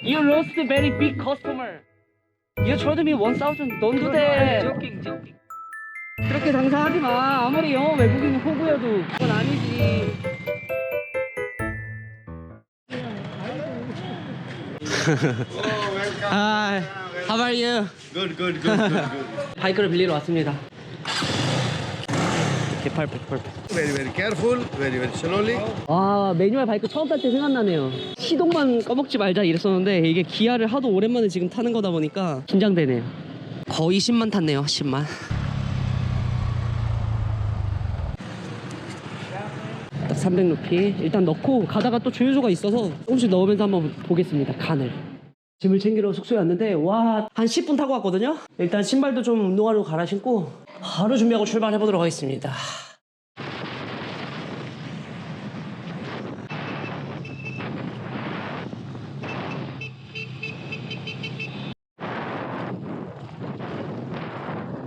You lost very big customer. You told me 1,000. Don't do that. joking. 그렇게 장사하지 마. 아무리 영어 외국인 호구여도 그건 아니지. Hi, how are you? Good. 바이크를 빌리러 왔습니다. perfect. Very careful, very slowly. 와, 매뉴얼 바이크 처음 탈 때 생각나네요. 시동만 꺼먹지 말자 이랬었는데 이게 기아를 하도 오랜만에 지금 타는 거다 보니까 긴장되네요. 거의 10만 탔네요. 10만. 딱 300루피 일단 넣고 가다가 또 주유소가 있어서 조금씩 넣으면서 한번 보겠습니다. 간을. 짐을 챙기러 숙소에 왔는데 와, 한 10분 타고 왔거든요. 일단 신발도 좀 운동화로 갈아 신고 바로 준비하고 출발해 보도록 하겠습니다.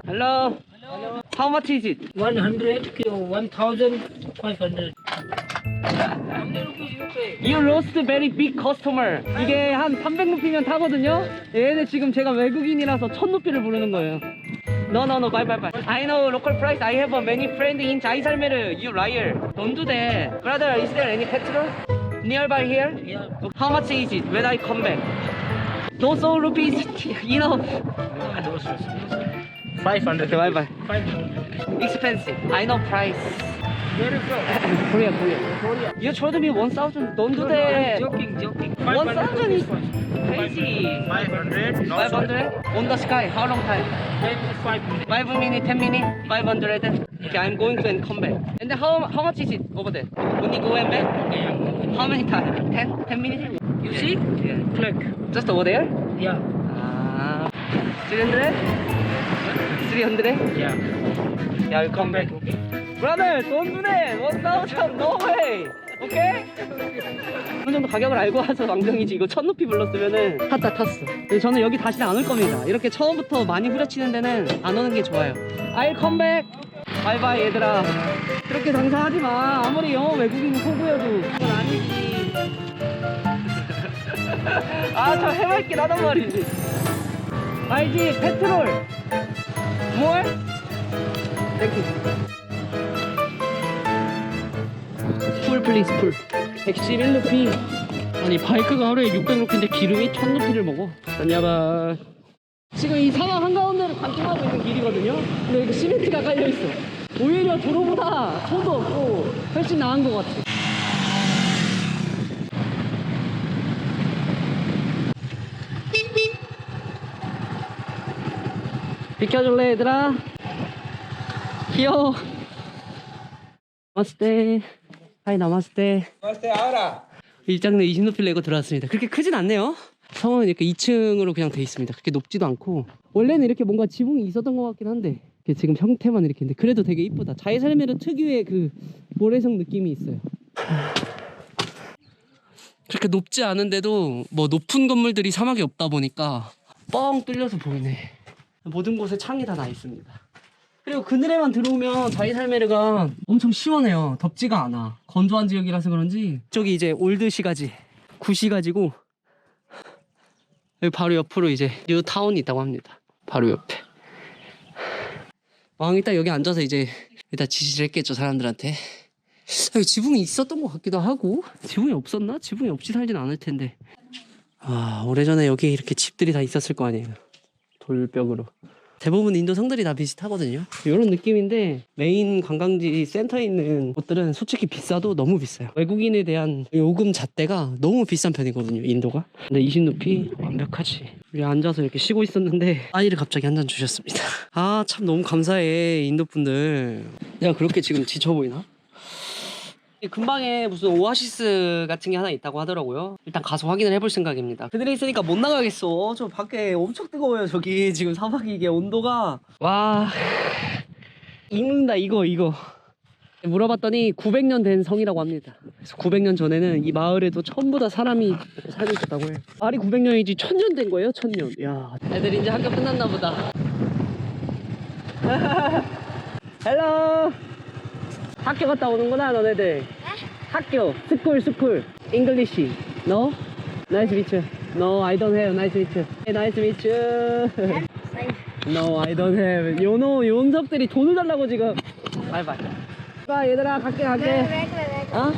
Hello. How much is it? 100 1,500. You lost very big customer. 이게 한 300루피면 타거든요. 얘네 지금 제가 외국인이라서 1000루피를 부르는 거예요. No, bye. I know local price. I have a many friend in Jaisalmer. You liar. Don't do that. Brother, is there any petrol nearby here? Yeah. How much is it when I come back? Those rupees, you know. 500. Okay, bye. 500. Expensive. I know price. Where are you from? Korea. Korea. You told me 1,000. Don't do that. Joking. 1,000 is crazy. 500. 500? On the sky, how long time? 5 minutes. 5 minutes, 10 minutes, 500. Okay, I'm going to and come back. And then how much is it over there? When you go and back? How many times? 10 minutes? You see? Yeah. Flag. Just over there? Yeah. 300? 300? Yeah. Yeah, I'll come back. Okay. Brother, don't do that! 1,000, no way! Okay? 어느 정도 가격을 알고 와서 왕정이지. 이거 1000루피 불렀으면은 탔어. 근데 저는 여기 다시 안 올 겁니다. 이렇게 처음부터 많이 후려치는 데는 안 오는 게 좋아요. I'll come back. 바이바이 얘들아. 그렇게 장사하지 마. 아무리 영어 외국인 호구여도 그건 아니지. 아, 저 해맑긴 하단 말이지. 알지? 페트롤. 뭘? 땡큐. 풀 플리즈 풀. 111루피. 아니 바이크가 하루에 600루피인데 기름이 1000루피를 먹어. 다녀봐. 지금 이 사막 한가운데를 관통하고 있는 길이거든요. 근데 여기 시멘트가 깔려있어. 오히려 도로보다 손도 없고 훨씬 나은 것 같아. 비켜줄래 얘들아? 귀여워. 나마스테. 하이 나마스테. 일장내 20루피 내고 들어왔습니다. 그렇게 크진 않네요. 성은 이렇게 2층으로 그냥 돼 있습니다. 그렇게 높지도 않고 원래는 이렇게 뭔가 지붕이 있었던 것 같긴 한데 지금 형태만 이렇게 있는데 그래도 되게 이쁘다. 자이살메르 특유의 그 모래성 느낌이 있어요. 그렇게 높지 않은데도 뭐 높은 건물들이 사막에 없다 보니까 뻥 뚫려서 보이네. 모든 곳에 창이 다 나 있습니다. 그리고 그늘에만 들어오면 자이살메르가 엄청 시원해요. 덥지가 않아. 건조한 지역이라서 그런지. 저기 이제 올드 시가지, 구시가지고 여기 바로 옆으로 이제 뉴타운이 있다고 합니다. 바로 옆에. 왕이 딱 여기 앉아서 이제 일단 지시를 했겠죠, 사람들한테. 여기 지붕이 있었던 것 같기도 하고. 지붕이 없었나? 지붕이 없이 살진 않을 텐데. 아, 오래전에 여기 이렇게 집들이 다 있었을 거 아니에요. 돌벽으로. 대부분 인도 성들이 다 비슷하거든요. 이런 느낌인데 메인 관광지 센터에 있는 곳들은 솔직히 비싸도 너무 비싸요. 외국인에 대한 요금 잣대가 너무 비싼 편이거든요, 인도가. 근데 20루피 완벽하지. 우리 앉아서 이렇게 쉬고 있었는데 아이를 갑자기 한 잔 주셨습니다. 아, 참 너무 감사해, 인도 분들. 내가 그렇게 지금 지쳐 보이나? 근방에 무슨 오아시스 같은 게 하나 있다고 하더라고요. 일단 가서 확인을 해볼 생각입니다. 그늘에 있으니까 못 나가겠어. 저 밖에 엄청 뜨거워요. 저기 지금 사막이 이게 온도가 와 익는다. 이거 물어봤더니 900년 된 성이라고 합니다. 그래서 900년 전에는 이 마을에도 전부 다 사람이 살고 있었다고 해요. 말이 900년이지 1000년 된 거예요. 1000년. 야, 애들 이제 학교 끝났나 보다. 헬로. 학교 갔다 오는구나 너네들. 학교 스쿨 잉글리시. No? 나이스 미츠. No, I don't have. Nice to meet you. Hey, nice to meet you. No, I don't have. 요 녀석들이 돈을 달라고 지금. 바이바이. 봐, 얘들아, 갈게. 어?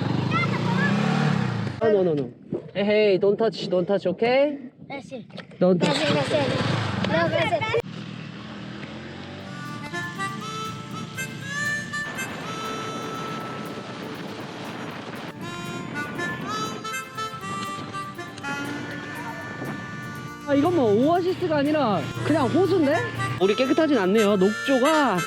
No, no. Hey, don't touch, okay? Don't touch. 아, 이건 뭐 오아시스가 아니라 그냥 호수인데? 물이 깨끗하진 않네요. 녹조가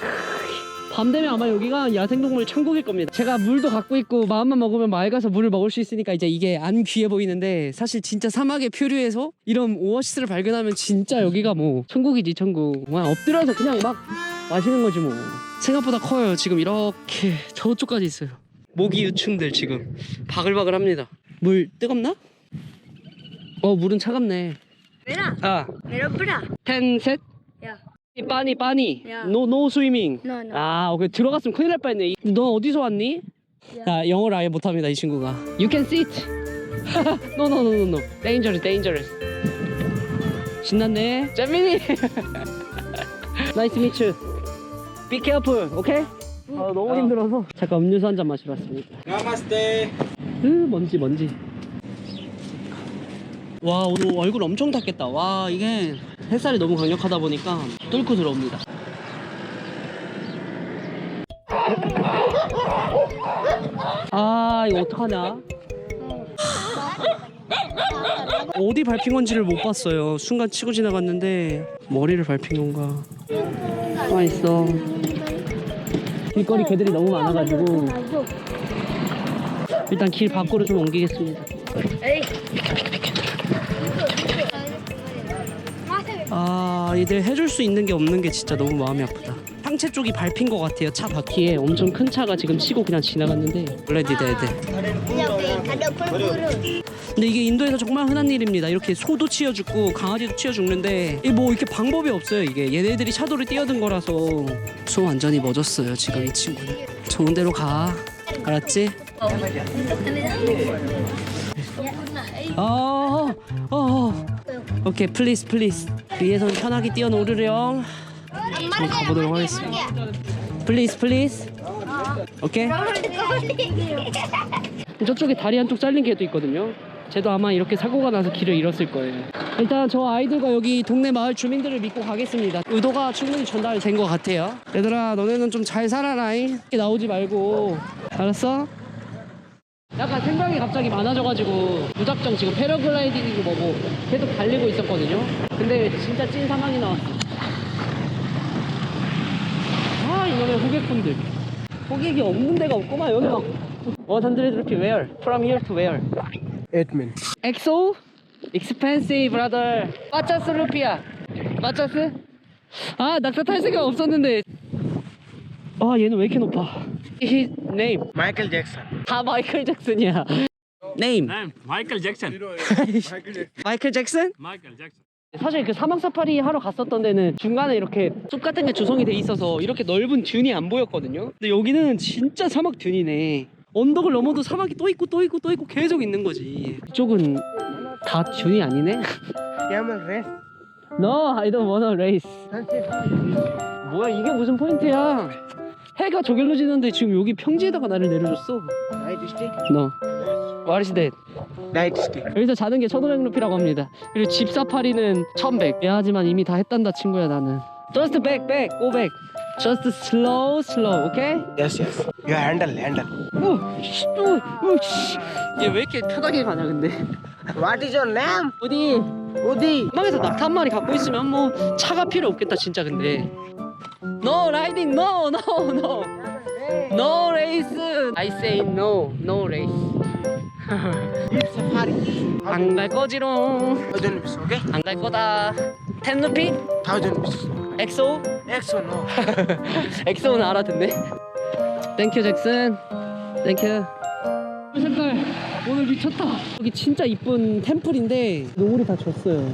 밤 되면 아마 여기가 야생동물 천국일 겁니다. 제가 물도 갖고 있고 마음만 먹으면 맑아서 물을 먹을 수 있으니까 이제 이게 안 귀해 보이는데, 사실 진짜 사막의 표류에서 이런 오아시스를 발견하면 진짜 여기가 뭐 천국이지, 천국. 그냥 엎드려서 그냥 막 마시는 거지 뭐. 생각보다 커요. 지금 이렇게 저쪽까지 있어요. 모기 유충들 지금 바글바글합니다. 물 뜨겁나? 물은 차갑네. Mira, 아, mira, mira. 10 셋? 야. 빠니. 야. No swimming. No, no. 아, 오케이. 들어갔으면 큰일 날 뻔했네. 너 어디서 왔니? 야. 나 영어를 아예 못합니다, 이 친구가. You can sit. No. Dangerous. 신났네. 재민이. Nice to meet you. Be careful, okay? 너무 힘들어서 잠깐 음료수 한 잔 마시러 왔습니다. Namaste. 먼지. 와, 오늘 얼굴 엄청 탔겠다. 와, 이게 햇살이 너무 강력하다 보니까 뚫고 들어옵니다. 아, 이거 어떡하냐? 어디 밟힌 건지를 못 봤어요. 순간 치고 지나갔는데 머리를 밟힌 건가? 가만 있어. 길거리 개들이 너무 많아가지고 일단 길 밖으로 좀 옮기겠습니다. 아, 이들 해줄 수 있는 게 없는 게 진짜 너무 마음이 아프다. 상체 쪽이 밟힌 것 같아요. 차 바퀴에 엄청 큰 차가 지금 치고 그냥 지나갔는데 블레디 데드. 근데 이게 인도에서 정말 흔한 일입니다. 이렇게 소도 치여 죽고 강아지도 치여 죽는데 이게 뭐 이렇게 방법이 없어요. 이게 얘네들이 차도를 뛰어든 거라서. 소 완전히 멎었어요 지금 이 친구는. 좋은 데로 가. 알았지? 오케이, 플리즈. 위에서는 편하게 뛰어노르렴. 한번 가보도록 하겠습니다. 플리즈. 오케이. 저쪽에 다리 한쪽 잘린 개도 있거든요. 쟤도 아마 이렇게 사고가 나서 길을 잃었을 거예요. 일단 저 아이들과 여기 동네 마을 주민들을 믿고 가겠습니다. 의도가 충분히 전달된 것 같아요. 얘들아, 너네는 좀 잘 살아라잉. 이렇게 나오지 말고. 알았어? 약간 생각이 갑자기 많아져가지고 무작정 지금 패러글라이딩이고 뭐고 계속 달리고 있었거든요. 근데 진짜 찐 상황이 나왔어. 아, 이놈의 호객꾼들. 호객이 없는 데가 없구만. 여기 막 100 rupee where? From here to where? 8 minutes. XO? Expensive brother. 50 루피야. 50? 아, 낙타 탈 생각 없었는데. 아, 얘는 왜 이렇게 높아? His name. Michael Jackson. 다 마이클 잭슨이야. Name. Michael Jackson. 마이클 잭슨? Michael Jackson. 사실 그 사막 사파리 하러 갔었던 데는 중간에 이렇게 숲 같은 게 조성이 돼 있어서 이렇게 넓은 듄이 안 보였거든요. 근데 여기는 진짜 사막 듄이네. 언덕을 넘어도 사막이 또 있고 계속 있는 거지. 이쪽은 다 듄이 아니네? Camel race. No, I don't wanna race. 뭐야, 이게 무슨 포인트야? 해가 저길로 지는데 지금 여기 평지에다가 나를 내려줬어. Night stick. No. What is that? Night stick. 여기서 자는 게 1500루피라고 합니다. 그리고 집 사파리는 1100. 미안하지만 이미 다 했단다 친구야 나는. Just back, go back. Just slow, okay? Yes. You handle. 얘 왜 이렇게 편하게 가냐 근데. What is your name? 어디? 사막에서 낙타 한 마리 갖고 있으면 뭐 차가 필요 없겠다 진짜. 근데 No riding, no. No race. I say no race. Safari. 안 갈 거지롱. 1000 rupees, okay? 안 갈 거다. 10 루피? 1000 rupees. 엑소? Exo, no. 엑소는 알아듣네. 땡큐 잭슨. 땡큐. 색깔 오늘 미쳤다. 여기 진짜 이쁜 템플인데 노을이 다 졌어요.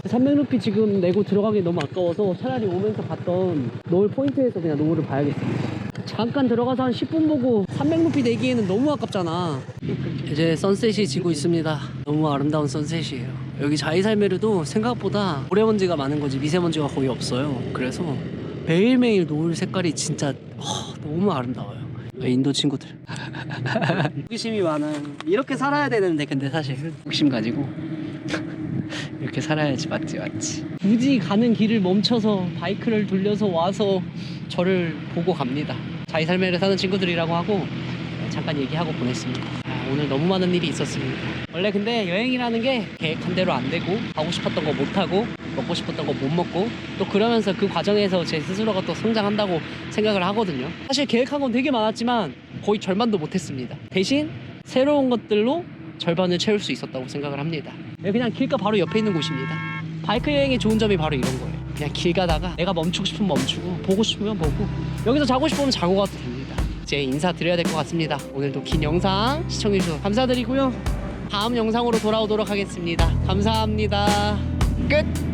300루피 지금 내고 들어가기 너무 아까워서 차라리 오면서 봤던 노을 포인트에서 그냥 노을을 봐야겠습니다. 잠깐 들어가서 한 10분 보고 300루피 내기에는 너무 아깝잖아. 이제 선셋이 지고 있습니다. 너무 아름다운 선셋이에요. 여기 자이살메르도 생각보다 모래먼지가 많은 거지 미세먼지가 거의 없어요. 그래서 매일매일 노을 색깔이 진짜 너무 아름다워요. 인도 친구들 호기심이 많아요. 이렇게 살아야 되는데 근데 사실 호기심 가지고 이렇게 살아야지. 맞지. 굳이 가는 길을 멈춰서 바이크를 돌려서 와서 저를 보고 갑니다. 자이살메르 사는 친구들이라고 하고 잠깐 얘기하고 보냈습니다. 오늘 너무 많은 일이 있었습니다. 원래 근데 여행이라는 게 계획한 대로 안 되고 하고 싶었던 거 못 하고 먹고 싶었던 거 못 먹고 또 그러면서 그 과정에서 제 스스로가 또 성장한다고 생각을 하거든요. 사실 계획한 건 되게 많았지만 거의 절반도 못했습니다. 대신 새로운 것들로 절반을 채울 수 있었다고 생각을 합니다. 그냥 길가 바로 옆에 있는 곳입니다. 바이크 여행의 좋은 점이 바로 이런 거예요. 그냥 길 가다가 내가 멈추고 싶으면 멈추고 보고 싶으면 보고 여기서 자고 싶으면 자고 가도 됩니다. 이제 인사드려야 될 것 같습니다. 오늘도 긴 영상 시청해주셔서 감사드리고요. 다음 영상으로 돌아오도록 하겠습니다. 감사합니다. 끝!